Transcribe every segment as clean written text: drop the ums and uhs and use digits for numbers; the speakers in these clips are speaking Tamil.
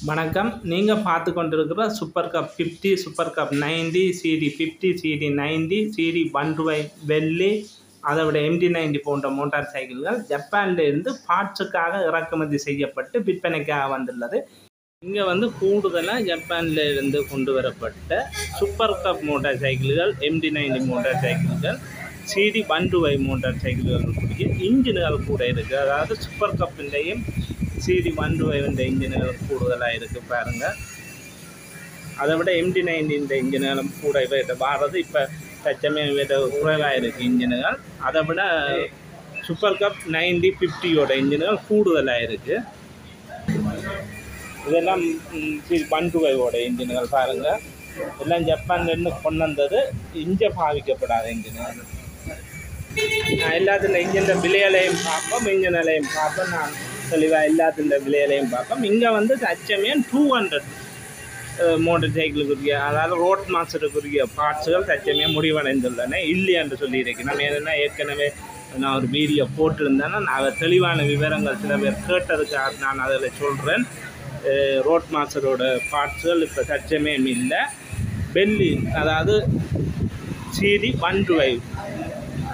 வணக்கம். நீங்க பார்த்து கொண்டிருக்கிற Super Cub 50, Super Cub 90, CD 50, CD 90, CD 125 வெள்ளி, அதை விட MT90 போன்ற மோட்டார் சைக்கிள்கள் ஜப்பான்ல இருந்து பார்ட்ஸுக்காக இறக்குமதி செய்யப்பட்டு விற்பனைக்காக வந்துள்ளது. இங்கே கூடுதலாக ஜப்பான்ல இருந்து கொண்டு வரப்பட்ட சூப்பர் கப் மோட்டார் சைக்கிள்கள், MT90 மோட்டார் சைக்கிள்கள், சிடி 125 மோட்டார் சைக்கிள்களுக்குரிய இன்ஜின்கள் கூட இருக்குது. அதாவது சூப்பர் கப்பின்றையும் சிடி 125 இன்ஜின்கள் கூடுதலாக இருக்குது பாருங்கள். அதை விட MT90 இன்ஜின்களும் கூட இவர்கிட்ட வாரது இப்போ தச்சமயம் இவர்கிட்ட குறைவாக இருக்குது இன்ஜின்கள். அதை விட சூப்பர் கப் 90, 50யோட இன்ஜின்கள் கூடுதலாக இருக்குது. இதெல்லாம் 125ஓட இன்ஜின்கள் பாருங்கள். எல்லாம் ஜப்பான்லேருந்து கொண்டு வந்தது, இங்கே பாவிக்கப்படாத இன்ஜின்கள். நான் எல்லாத்தின் இன்ஜின் விலைகளையும் பார்ப்போம், இன்ஜின்களையும் பார்ப்போம். நான் தெளிவாக எல்லாத்தின் விலைகளையும் பார்ப்போம். இங்கே தச்சமயம் 200 மோட்டர் சைக்கிளுக்குரிய, அதாவது ரோட் மாஸ்டருக்குரிய பார்ட்ஸுகள் தச்சமயம் முடிவடைந்துள்ளன இல்லை என்று சொல்லியிருக்கேன். நம்ம என்னென்னா ஏற்கனவே நான் ஒரு வீடியோ போட்டிருந்தேன்னா நான் தெளிவான விவரங்கள் சில பேர் கேட்டதுக்காக நான் அதில் சொல்கிறேன். ரோட் மாஸ்டரோட பார்ட்ஸுகள் இப்போ தச்சமயம் இல்லை. பெல்லி, அதாவது சிடி 125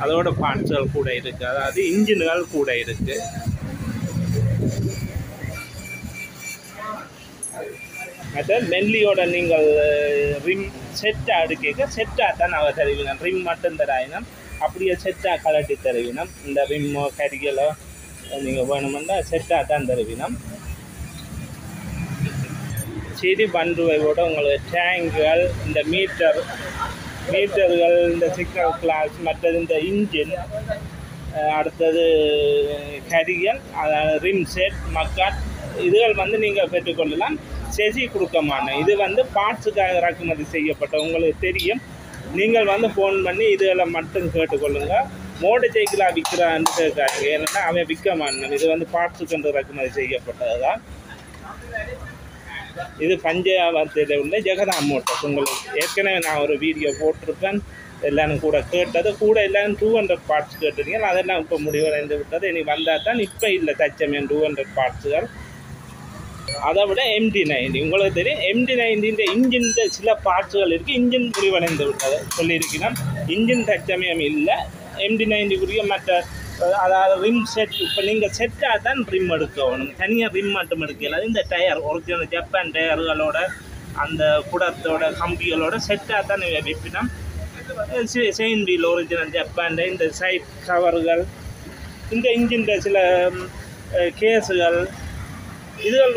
அதோட பார்ட்ஸுகள் கூட இருக்குது, அதாவது இன்ஜின்கள் கூட இருக்குது. மற்ற மெல்லியோட நீங்கள் ரிம் செட்டாக எடுக்க செட்டாக தான் நாங்கள் தருவினோம். ரிம் மட்டும் தராயினோம், அப்படியே செட்டாக கலட்டி தருவினோம். இந்த ரிம்மோ கரிகளோ நீங்கள் வேணுமென்னா செட்டாக தான் தருவினோம். சிடி 125ஓட உங்களுக்கு டேங்குகள், இந்த மீட்டர்கள், இந்த சிக்னல் கிளாஸ், மற்றது இந்த இன்ஜின், அடுத்தது கரிகள், அதாவது ரிம் செட், மக்காட், இதுகள் நீங்கள் பெற்றுக்கொள்ளலாம். செசி கொடுக்க மாட்டேன். இது பார்ட்ஸுக்காக இறக்குமதி செய்யப்பட்ட, உங்களுக்கு தெரியும். நீங்கள் ஃபோன் பண்ணி இதுகளை மட்டும் கேட்டுக்கொள்ளுங்க. மோட்டர் சைக்கிளாக விற்கிறான்னு கேட்காது, ஏன்னா அவன் விற்க மாட்டேன். இது பார்ட்ஸுக்கு இறக்குமதி செய்யப்பட்டது தான். இது பஞ்சாபத்தில் உள்ள ஜெகதா மோட்டர்ஸ். உங்களுக்கு ஏற்கனவே நான் ஒரு வீடியோ போட்டிருப்பேன். எல்லாரும் கூட கேட்டது, கூட எல்லாரும் 200 பார்ட்ஸ் கேட்டுருக்கீங்க. அதெல்லாம் இப்போ முடிவடைந்து விட்டது. இனி வந்தால் தான் இப்போ இல்லை தச்சமயம் 200 பார்ட்ஸுகள். அதை விட MT90 உங்களுக்கு தெரியும். MT90 இன்ஜின் சில பார்ட்ஸுகள் இருக்குது, இன்ஜின் முடிவடைந்து விட்டது சொல்லியிருக்கிறோம். இன்ஜின் தச்சமயம் இல்லை. MT90க்குரிய மற்ற, அதாவது ரிம் செட், இப்போ நீங்கள் செட்டாக தான் ரிம் எடுக்கணும், தனியாக ரிம் மட்டும் எடுக்கலாம். இந்த டயர் ஒரிஜினல் ஜப்பான் டயர்களோட அந்த குடத்தோட கம்பிகளோட செட்டாக தான் விற்பினோம். செயின் வீல் ஒரிஜினல் ஜப்பான், இந்த சைட் கவர்கள், இந்த இன்ஜின் சில கேஸுகள், இதுகள்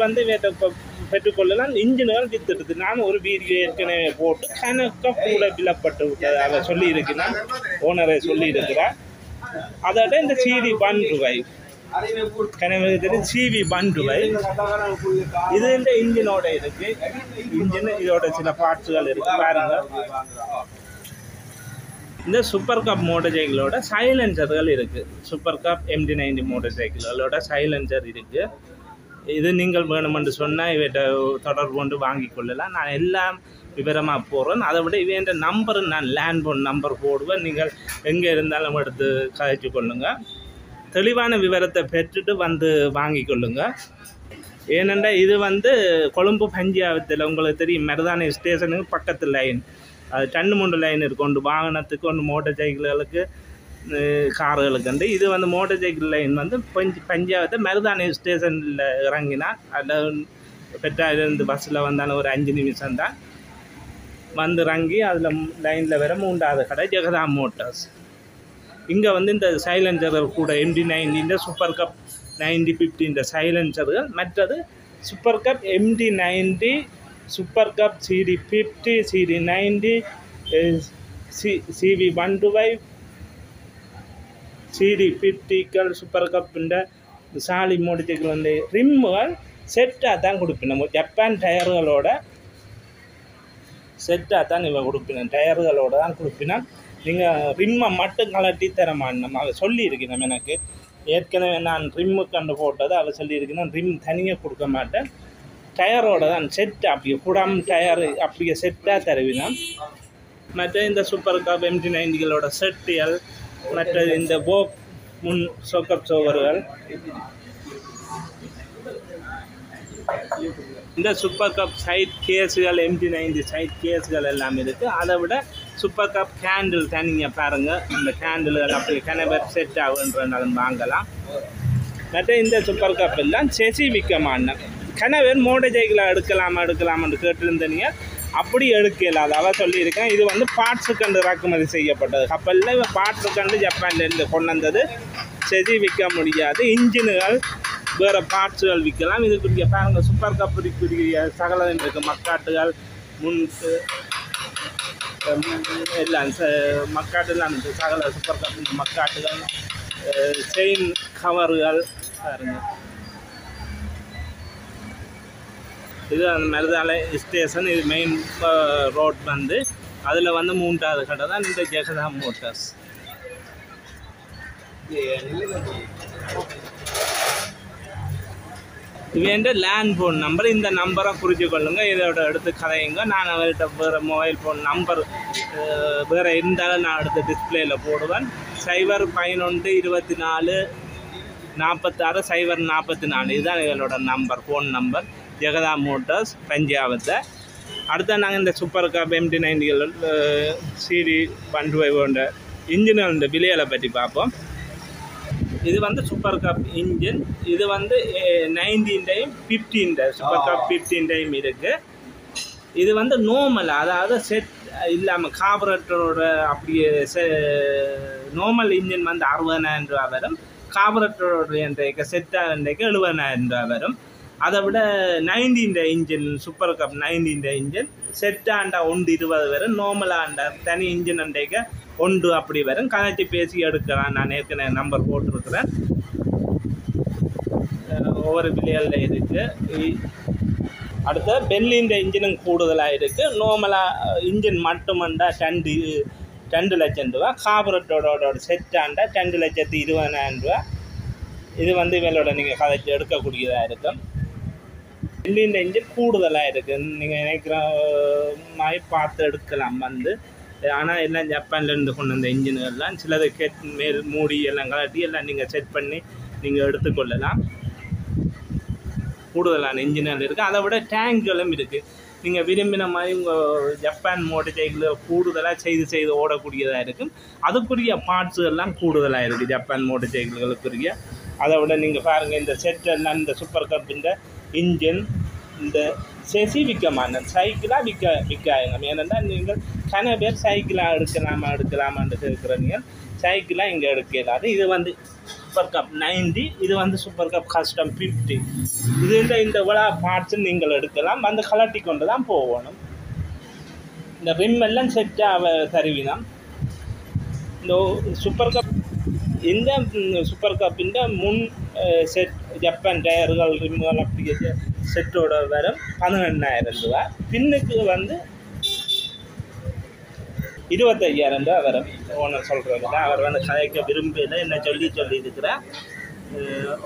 இப்போ பெற்றுக்கொள்ளலாம். இன்ஜின்கள் வித்துடுது. நான் ஒரு வீடியோ ஏற்கனவே போட்டு கணக்க கூட விலப்பட்டு விட்டது, அதை சொல்லியிருக்கிறேன், ஓனரை சொல்லியிருக்கிறார். அதோட இந்த சிடி 125 கனவு தெரியும். சிவி 125 இது இந்த இன்ஜினோட இருக்கு. இன்ஜின் இதோட சில பார்ட்ஸுகள் இருக்கு பாருங்க. இந்த சூப்பர் கப் மோட்டர் சைக்கிளோட சைலன்சர்கள் இருக்கு. சூப்பர் கப் MT90 மோட்டர் சைக்கிள்களோட சைலன்சர் இருக்கு. இது நீங்கள் வேணுமென்று சொன்னால் இவற்றை தொடர்பு கொண்டு வாங்கி கொள்ளலாம். நான் எல்லாம் விவரமாக போடுறேன். அதை விட இவன் நம்பர் நான் லேண்ட்ஃபோன் நம்பர் போடுவேன். நீங்கள் எங்கே இருந்தாலும் எடுத்து கதைச்சு கொள்ளுங்கள். தெளிவான விவரத்தை பெற்றுட்டு வாங்கி கொள்ளுங்கள். ஏனென்றால் இது கொழும்பு பஞ்சாபத்தில் உங்களுக்கு தெரியும், மருதானை ஸ்டேஷனுக்கு பக்கத்து லைன், அது 2-3 லைன் இருக்கு. ஒன்று வாகனத்துக்கு, ஒன்று மோட்டர் சைக்கிள்களுக்கு, கார்களுக்கு. இது மோட்டர் சைக்கிள் லைன் பஞ்சாபத்தை மருதானை ஸ்டேஷனில் இறங்கினால், அதில் பெற்றாயிருந்து பஸ்ஸில் வந்தாலும் ஒரு 5 நிமிஷம் தான் இறங்கி அதில் லைனில் வர 3வது கடை ஜெகதா மோட்டார்ஸ். இங்கே இந்த சைலன்சர்கள் கூட MT90 இந்த சூப்பர் கப் 90, 50 இந்த சைலன்சர்கள். மற்றது super cub MT90, super cub CD 50, CD 90, CV 125, CD 50கள் சூப்பர் கப்பிൻ്റെ சாலி மோட்டர் சைக்கிள் ரிம்முகள் செட்டாக தான் கொடுப்பினோம். ஜப்பான் டயர்களோட செட்டாக தான் இவன் கொடுப்பினோம், டயர்களோட தான் கொடுப்பினோம். நீங்கள் ரிம்மை மட்டும் கலட்டி தர மாட்டோம், அதை சொல்லியிருக்கணும். எனக்கு ஏற்கனவே நான் ரிம்மு கண்டு போட்டது அதை சொல்லியிருக்கணும். ரிம் தனியாக கொடுக்க மாட்டேன், டயரோட தான் செட், அப்படியே குடம் டயர் அப்படியே செட்டாக தருவினோம். மற்ற இந்த சூப்பர் கப் MT90களோட செட்டுகள், மற்றது இந்த முன் சொக்கப் சோவர்கள், இந்த சூப்பர் கப் சைட் கேஸுகள் MT90 சைட் கேஸுகள் எல்லாம் இருக்குது. அதை விட சூப்பர் கப் கேண்டில் தனியாக பாருங்கள். இந்த கேண்டில்கள் அப்படி கனவர் செட் ஆகுன்றனாலும் வாங்கலாம். மற்ற இந்த சூப்பர் கப் எல்லாம் செசி விற்கமான கனவர் மோட்டர் சைக்கிளை எடுக்கலாமான்னு கேட்டிருந்தீங்க. அப்படி எடுக்கல அதாவது சொல்லியிருக்கேன். இது வந்து பார்ட்ஸுக்கண்டு இறக்குமதி செய்யப்பட்டது கப்பலில். இவன் பார்ட்ஸுக்கண்டு ஜப்பான்லேருந்து கொண்டு வந்தது. செசி விற்க முடியாது. இன்ஜினுகள் வேறு பார்ட்ஸுகள் விற்கலாம். இதுக்குரிய பாருங்கள் சூப்பர் கப்புக்குரிய சகலம் இருக்குது. மக்காட்டுகள் முன்க்கு எல்லாம் மக்காட்டுலாம் இருக்குது. சகல சூப்பர் கப்பு மக்காட்டுகள் செயின் கவர்கள் பாருங்கள். இது அந்த மருதாலை ஸ்டேஷன். இது மெயின் ரோட் வந்து அதில் வந்து 3வது கடை தான் இந்த ஜெகதா மோட்டார்ஸ். இவன் லேண்ட் ஃபோன் நம்பர். இந்த நம்பரை குறித்து கொள்ளுங்க. இதோட எடுத்து கதையுங்க. நான் அவர்கிட்ட வேறு மொபைல் ஃபோன் நம்பர் வேறு இருந்தாலும் நான் எடுத்து டிஸ்பிளேயில் போடுவேன். 011 24 46 044. இதுதான் இவங்களோட நம்பர், ஃபோன் நம்பர். ஜெகதா மோட்டார்ஸ் பஞ்சாபத்தை. அடுத்த நாங்கள் இந்த சூப்பர் கப் MT90 CD 125 இன்ஜின்களோட விலைகளை பற்றி பார்ப்போம். இது வந்து சூப்பர் கப் இன்ஜின். இது வந்து 19 time 15 time super cup 15 time இருக்குது. இது வந்து நார்மல், அதாவது செட் இல்லாமல் கார்பரேட்டரோட அப்படியே நார்மல் இன்ஜின் வந்து 60,000 ரூபா வரும். கார்பரேட்டரோட செட்டாக 70,000 ரூபா வரும். அதை விட 19 இன்ஜின் சூப்பர் கப் 19 இன்ஜின் செட்டாண்டா 120 வரும். நார்மலாண்டா தனி இன்ஜின் அண்டைக்க 1 அப்படி வரும். கணக்கு பேசி எடுக்கலாம். நான் ஏற்கனவே நம்பர் போட்டிருக்கிறேன். ஒவ்வொரு விலைகளில் இருக்குது. அடுத்த பெல்லின் இன்ஜினும் கூடுதலாக இருக்குது. நார்மலாக இன்ஜின் மட்டுமண்டா 2 லட்சம் ரூபா. கார்பரேட்டரோட செட்டாண்டா 2,20,000 ரூபா. இது வந்து இவளோட நீங்கள் கதைச்சி எடுக்கக்கூடியதாக இருக்கும். பெல்லின் இன்ஜின் கூடுதலாக இருக்குது. நீங்கள் நினைக்கிற மாதிரி பார்த்து எடுக்கலாம் வந்து. ஆனால் எல்லாம் ஜப்பான்லேருந்து கொண்டு வந்த இன்ஜின்கள்லாம் சிலது மேல் மூடி எல்லாம் கலட்டி எல்லாம் நீங்கள் செட் பண்ணி நீங்கள் எடுத்துக்கொள்ளலாம். கூடுதலான இன்ஜின்கள் இருக்குது. அதை விட டேங்குகளும் இருக்குது. நீங்கள் விரும்பின மாதிரி உங்கள் ஜப்பான் மோட்டர் சைக்கிளில் கூடுதலாக செய்து ஓடக்கூடியதாக இருக்கும். அதுக்குரிய பார்ட்ஸுகள்லாம் கூடுதலாக இருக்குது ஜப்பான் மோட்டர் சைக்கிள்களுக்குரிய. அதை விட நீங்கள் பாருங்கள் இந்த செட்டெல்லாம் இந்த சூப்பர் கப் இந்த இன்ஜின் இந்த செசி விற்கமான சைக்கிளாக விற்காயுங்க. ஏனென்னா நீங்கள் கன பேர் சைக்கிளாக எடுக்கலாமான்னு இருக்கிறீங்க. சைக்கிளாக இங்கே எடுக்கலாது. இது வந்து சூப்பர் கப் 90. இது வந்து சூப்பர் கப் கஸ்டம் 50. இது இந்த விழா பார்ட்ஸு நீங்கள் எடுக்கலாம். வந்து கலட்டி கொண்டு தான் போகணும். இந்த ரிம் எல்லாம் செட்டாக தருவினா இந்த சூப்பர் கப் இந்த சூப்பர் கப்பின் முன் செட் ஜப்பான் டயர்கள் ரிம்கள் அப்படியே செட்டோட வரும் 18,000 ரூபா. பின்னுக்கு வந்து 25,000 ரூபா வரும். ஓனர் சொல்கிறது தான். அவர் வந்து கதைக்க விரும்பல என்ன சொல்லி இருக்கிறார்.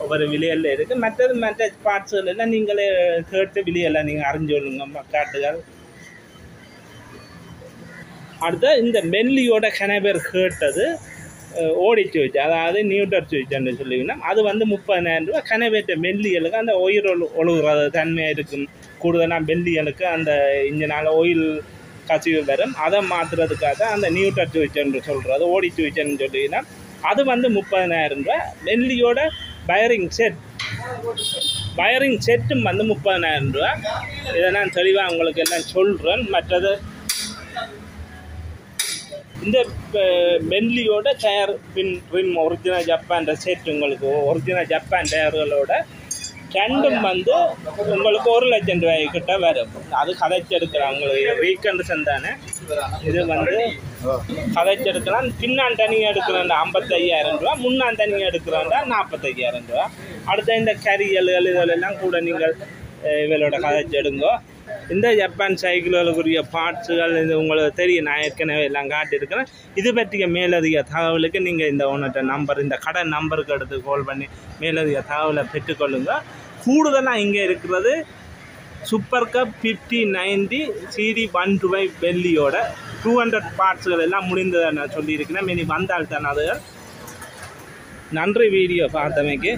ஒவ்வொரு விலையில் இருக்குது. மற்ற பார்ட்ஸுகள் எல்லாம் நீங்களே கேட்டு விலையெல்லாம் நீங்கள் அறிஞ்சு கொள்ளுங்க காட்டுகள். அடுத்த இந்த பென்லியோட கனபேர் கேட்டது ஓடி சுவிட்ச், அதாவது நியூட்டர் சுவிட்ச்ன்னு சொல்லிங்கன்னா அது வந்து 30,000 ரூபா. கனவேற்ற பெல்லிகளுக்கு அந்த ஒயில் ஒழுகுறது தன்மையாக இருக்கும். கூடுதலாக பெல்லிகளுக்கு அந்த இன்ஜினால் ஒயில் கசிவு வரும். அதை மாற்றுறதுக்காக அந்த நியூட்டர் சுவிட்ச்ன்னு சொல்கிறது ஓடி சுவிட்ச்ன்னு சொல்லிங்கன்னா அது வந்து 30,000 ரூபா. பெல்லியோட வயரிங் செட்டும் வந்து 30,000 ரூபா. இதை நான் தெளிவாக உங்களுக்கு எல்லாம் சொல்கிறேன். மற்றது இந்த பென்லியோட டயர் பின் ரிம் ஒரிஜினல் ஜப்பான் செட் உங்களுக்கு ஒரிஜினல் ஜப்பான் டயர்களோட ரெண்டும் வந்து உங்களுக்கு 1,00,000 ரூபாய்க்கிட்ட வரும். அது கதைச்செடுக்கலாம். உங்களுக்கு ரீகண்டிஷன் தானே. இது வந்து கதைச்செடுக்கலாம். பின்னான் தனியாக எடுக்கிறேன்டா 55,000 ரூபா. முன்னான் தனியாக எடுக்கிறேன்டா 45,000 ரூபா. அடுத்த இந்த கரியல்கள் இதெல்லாம் கூட நீங்கள் இவளோட கதைச்செடுங்கோ. இந்த ஜப்பான் சைக்கிள்களுக்குரிய பார்ட்ஸுகள் இது உங்களுக்கு தெரியும். நான் ஏற்கனவே எல்லாம் காட்டியிருக்கிறேன். இது பற்றிய மேலதிக தகவலுக்கு நீங்கள் இந்த ஓனர்கிட்ட நம்பர் இந்த கடை நம்பருக்கு எடுத்து கால் பண்ணி மேலதிக தகவலை பெற்றுக்கொள்ளுங்க. கூடுதலாக இங்கே இருக்கிறது சூப்பர் கப் 5090 CD 125 பெல்லியோட 200 பார்ட்ஸுகள் எல்லாம் முடிந்ததை நான் சொல்லியிருக்கிறேன். இனி வந்தால் தான் அதுகள். நன்றி வீடியோ பார்த்தமைக்கு.